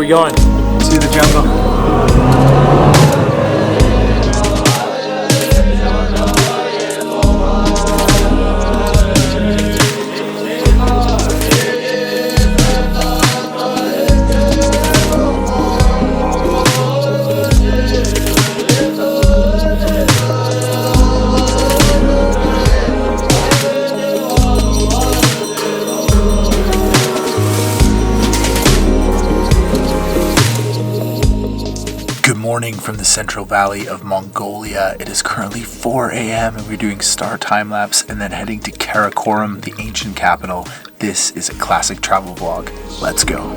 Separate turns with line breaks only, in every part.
we going?
To the jungle.
Morning from the Central Valley of Mongolia. It is currently 4 a.m. and we're doing star time lapse and then heading to Karakorum, the ancient capital. This is a classic travel vlog. Let's go.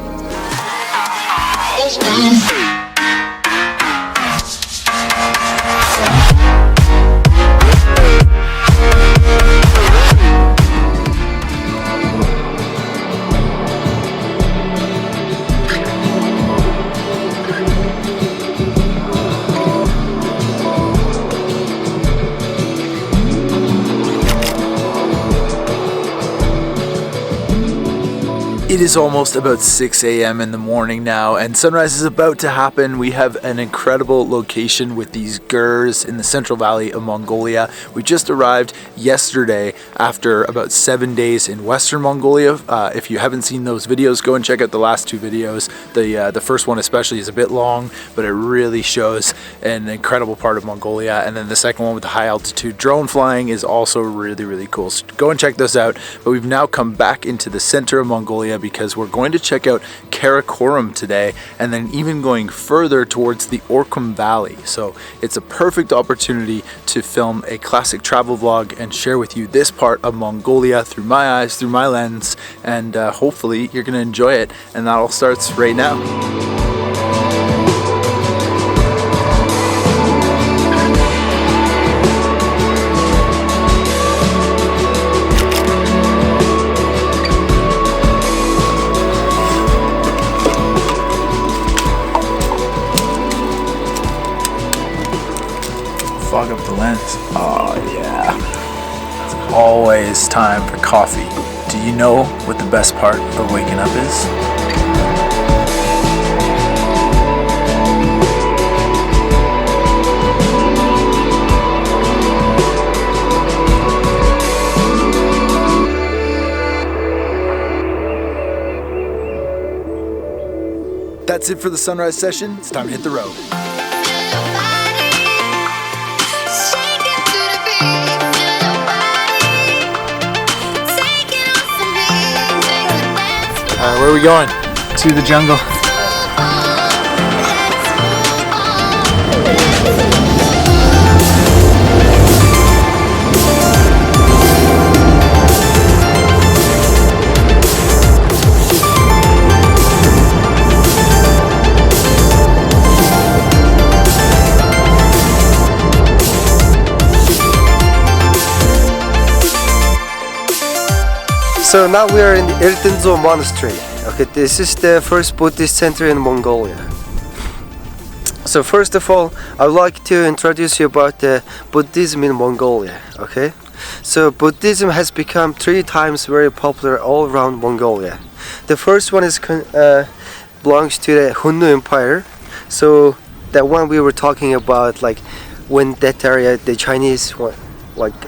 It is almost about 6 a.m. in the morning now, and sunrise is about to happen. We have an incredible location with these gurs in the Central Valley of Mongolia. We just arrived yesterday after about 7 days in Western Mongolia. If you haven't seen those videos, go and check out the last two videos. The first one especially is a bit long, but it really shows an incredible part of Mongolia. And then the second one with the high altitude drone flying is also really, really cool. So go and check those out. But we've now come back into the center of Mongolia because we're going to check out Karakorum today, and then even going further towards the Karakorum Valley. So it's a perfect opportunity to film a classic travel vlog and share with you this part of Mongolia through my eyes, through my lens, and hopefully you're going to enjoy it. And that all starts right now. Fog up the lens. Oh yeah. It's always time for coffee. Do you know what the best part of waking up is? That's it for the sunrise session. It's time to hit the road. Where are we going?
To the jungle. So now we are in the Erdenzo Monastery. Okay, this is the first Buddhist center in Mongolia. So first of all, I would like to introduce you about the Buddhism in Mongolia. Okay, so Buddhism has become 3 times very popular all around Mongolia. The first one is belongs to the Hunnu Empire. So that one we were talking about, like when that area, the Chinese one,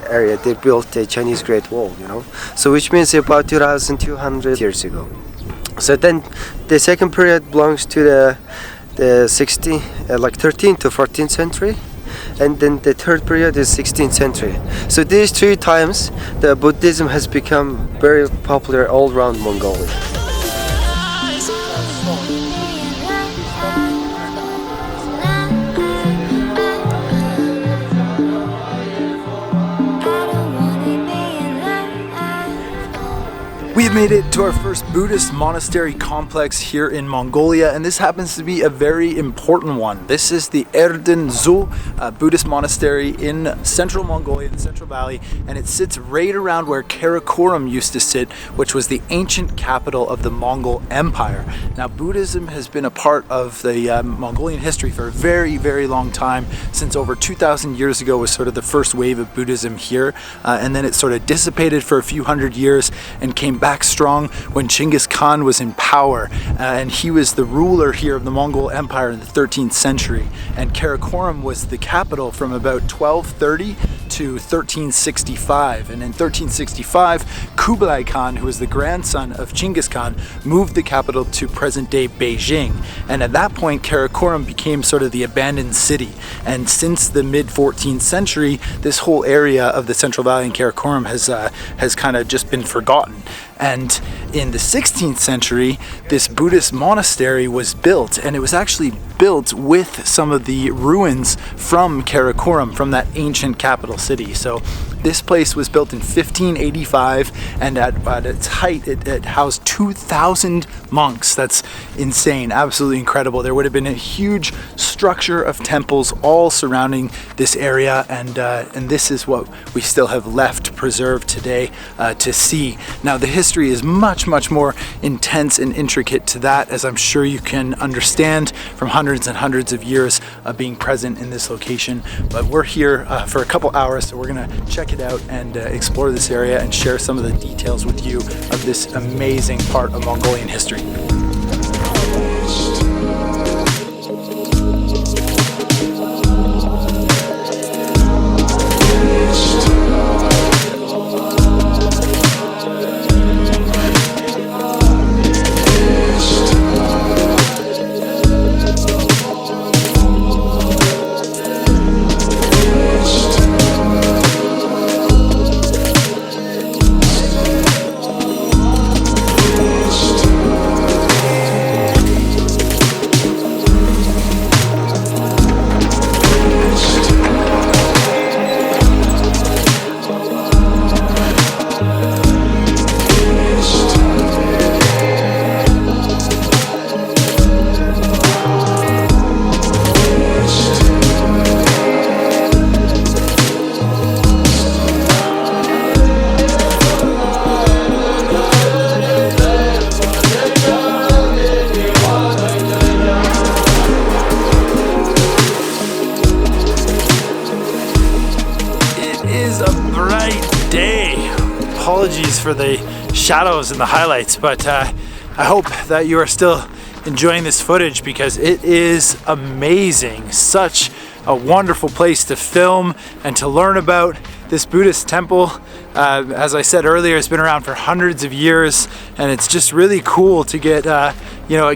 area, they built the Chinese Great Wall, you know. So which means about 2,200 years ago. So then the second period belongs to the 13th to 14th century, and then the third period is 16th century. So these 3 times the Buddhism has become very popular all around Mongolia.
We have made it to our first Buddhist monastery complex here in Mongolia, and this happens to be a very important one. This is the Erdenzo Buddhist monastery in central Mongolia, in the Central Valley, and it sits right around where Karakorum used to sit, which was the ancient capital of the Mongol Empire. Now, Buddhism has been a part of the Mongolian history for a very, very long time. Since over 2,000 years ago was sort of the first wave of Buddhism here, and then it sort of dissipated for a few hundred years and came back back strong when Genghis Khan was in power, and he was the ruler here of the Mongol Empire in the 13th century. And Karakorum was the capital from about 1230 to 1365. And in 1365, Kublai Khan, who was the grandson of Genghis Khan, moved the capital to present-day Beijing. And at that point, Karakorum became sort of the abandoned city. And since the mid-14th century, this whole area of the Central Valley and Karakorum has kind of just been forgotten. And in the 16th century, this Buddhist monastery was built, and it was actually built with some of the ruins from Karakorum, from that ancient capital city. So this place was built in 1585, and at its height, it housed 2,000 monks. That's insane, absolutely incredible. There would have been a huge structure of temples all surrounding this area, and this is what we still have left preserved today to see. Now, the history is much more intense and intricate to that, as I'm sure you can understand from hundreds and hundreds of years of being present in this location. But we're here for a couple hours, so we're gonna check it out and explore this area and share some of the details with you of this amazing part of Mongolian history. Apologies for the shadows and the highlights, but I hope that you are still enjoying this footage because it is amazing. Such a wonderful place to film and to learn about. This Buddhist temple, as I said earlier, has been around for hundreds of years, and it's just really cool to get a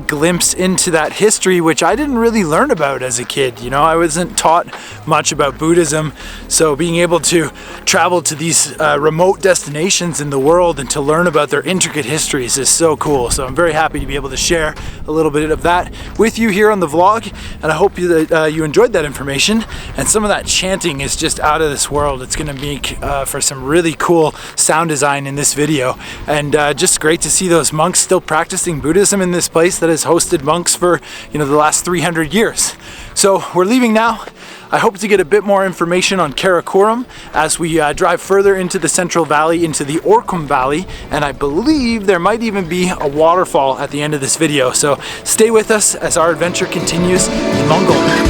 glimpse into that history, which I didn't really learn about as a kid. I wasn't taught much about Buddhism, so being able to travel to these remote destinations in the world and to learn about their intricate histories is so cool. So I'm very happy to be able to share a little bit of that with you here on the vlog, and I hope that you enjoyed that information. And some of that chanting is just out of this world. It's going to make for some really cool sound design in this video, and just great to see those monks still practicing Buddhism in this place that has hosted monks for the last 300 years. So we're leaving now. I hope to get a bit more information on Karakorum as we drive further into the Central Valley, into the Orkhum Valley, and I believe there might even be a waterfall at the end of this video. So stay with us as our adventure continues in Mongolia.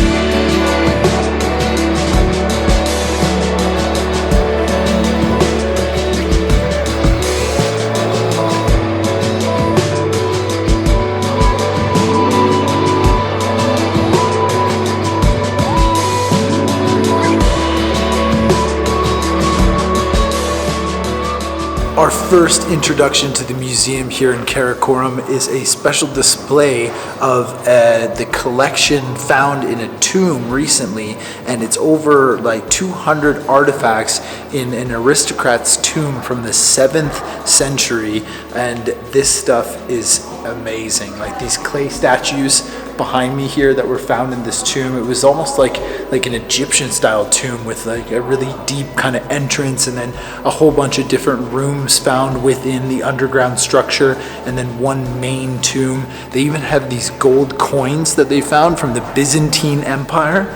Our first introduction to the museum here in Karakorum is a special display of the collection found in a tomb recently, and it's over like 200 artifacts in an aristocrat's tomb from the 7th century, and this stuff is amazing. Like these clay statues behind me here that were found in this tomb, it was almost like an Egyptian style tomb with like a really deep kind of entrance, and then a whole bunch of different rooms found within the underground structure, and then one main tomb. They even have these gold coins that they found from the Byzantine Empire.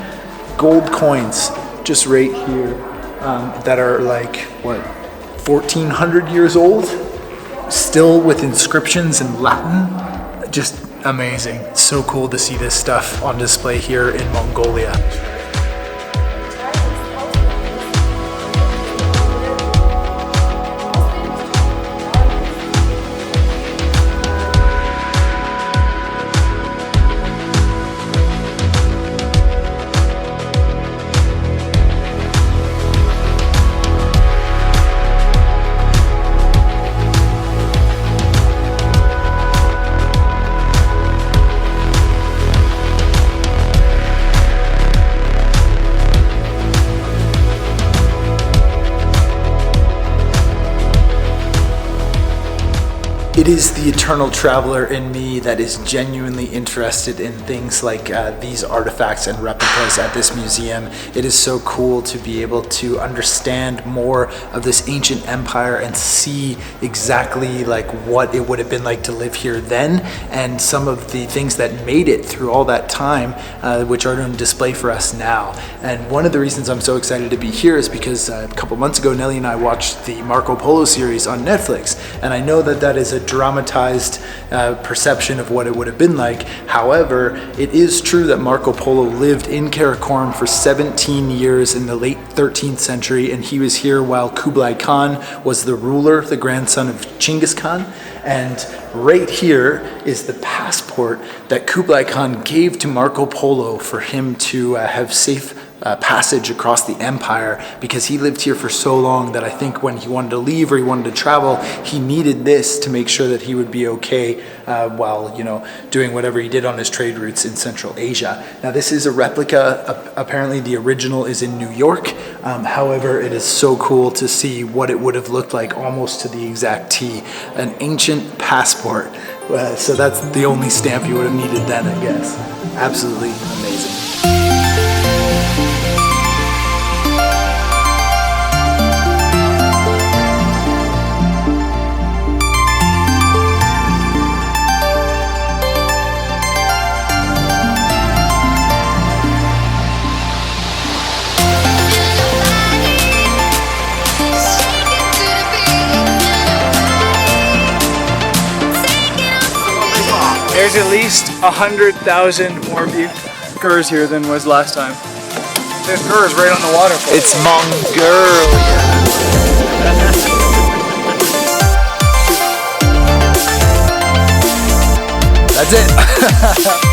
Gold coins just right here that are like 1400 years old, still with inscriptions in Latin. Just amazing. So cool to see this stuff on display here in Mongolia. It is the eternal traveler in me that is genuinely interested in things like these artifacts and replicas at this museum. It is so cool to be able to understand more of this ancient empire and see exactly like what it would have been like to live here then, and some of the things that made it through all that time, which are on display for us now. And one of the reasons I'm so excited to be here is because a couple months ago, Nelly and I watched the Marco Polo series on Netflix, and I know that that is a dramatized perception of what it would have been like. However, it is true that Marco Polo lived in Karakorum for 17 years in the late 13th century, and he was here while Kublai Khan was the ruler, the grandson of Genghis Khan. And right here is the passport that Kublai Khan gave to Marco Polo for him to have safe passage across the empire, because he lived here for so long that I think when he wanted to leave or he wanted to travel, he needed this to make sure that he would be okay while, you know, doing whatever he did on his trade routes in Central Asia. Now, this is a replica. Apparently the original is in New York. However, it is so cool to see what it would have looked like almost to the exact T. An ancient passport. So that's the only stamp you would have needed then, I guess. Absolutely amazing.
There's at least 100,000 more gurs here than was last time. There's gurs right on the waterfall.
It's Mongolia. That's it.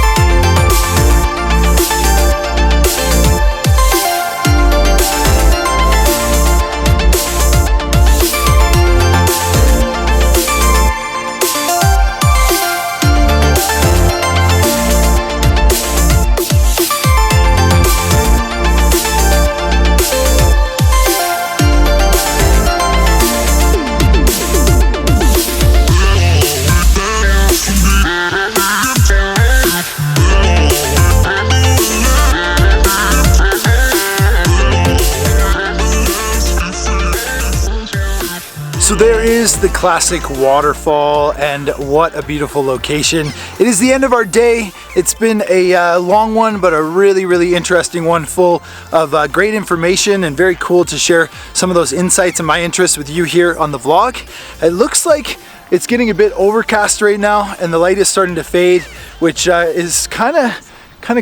So there is the classic waterfall, and what a beautiful location. It is the end of our day. It's been a long one, but a really interesting one, full of great information and very cool to share some of those insights and my interests with you here on the vlog. It looks like it's getting a bit overcast right now and the light is starting to fade, which is kind of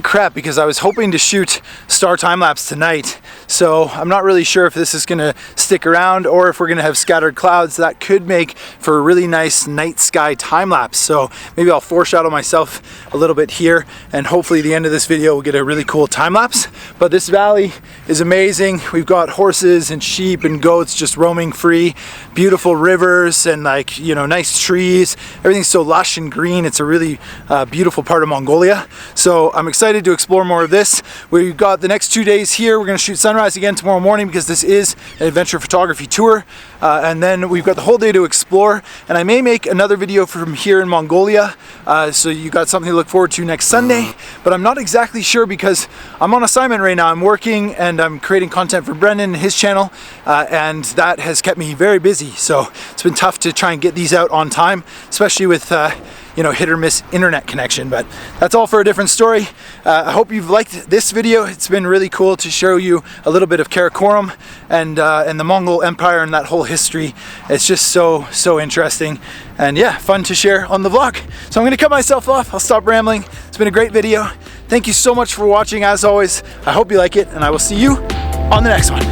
crap, because I was hoping to shoot star time lapse tonight. So I'm not really sure if this is gonna stick around or if we're gonna have scattered clouds. That could make for a really nice night sky time lapse. So maybe I'll foreshadow myself a little bit here, and hopefully the end of this video will get a really cool time lapse. But this valley is amazing. We've got horses and sheep and goats just roaming free, beautiful rivers and, like, you know, nice trees. Everything's so lush and green. It's a really beautiful part of Mongolia. So I'm excited to explore more of this. We've got the next 2 days here. We're going to shoot sunrise again tomorrow morning, because this is an adventure photography tour. And then we've got the whole day to explore. And I may make another video from here in Mongolia. So you got something to look forward to next Sunday. But I'm not exactly sure, because I'm on assignment right now. I'm working and I'm creating content for Brendan and his channel. And that has kept me very busy. So it's been tough to try and get these out on time, especially with you know, hit or miss internet connection. But that's all for a different story. I hope you've liked this video. It's been really cool to show you a little bit of Karakorum and the Mongol Empire and that whole history. It's just so interesting, and yeah, fun to share on the vlog. So I'm gonna cut myself off. I'll stop rambling. It's been a great video. Thank you so much for watching. As always, I hope you like it, and I will see you on the next one.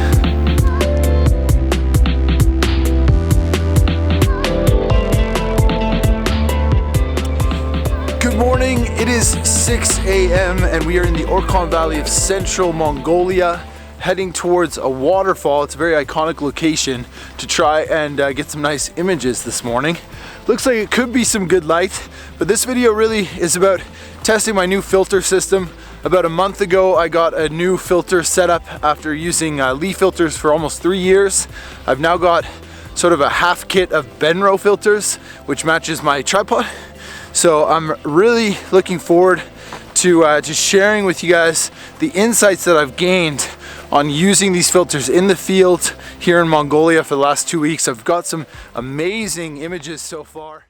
Good morning, it is 6 a.m. and we are in the Orkhon Valley of Central Mongolia, heading towards a waterfall. It's a very iconic location to try and get some nice images this morning. Looks like it could be some good light, but this video really is about testing my new filter system. About a month ago, I got a new filter set up after using Lee filters for almost 3 years. I've now got sort of a half kit of Benro filters, which matches my tripod. So I'm really looking forward to just sharing with you guys the insights that I've gained on using these filters in the field here in Mongolia for the last 2 weeks. I've got some amazing images so far.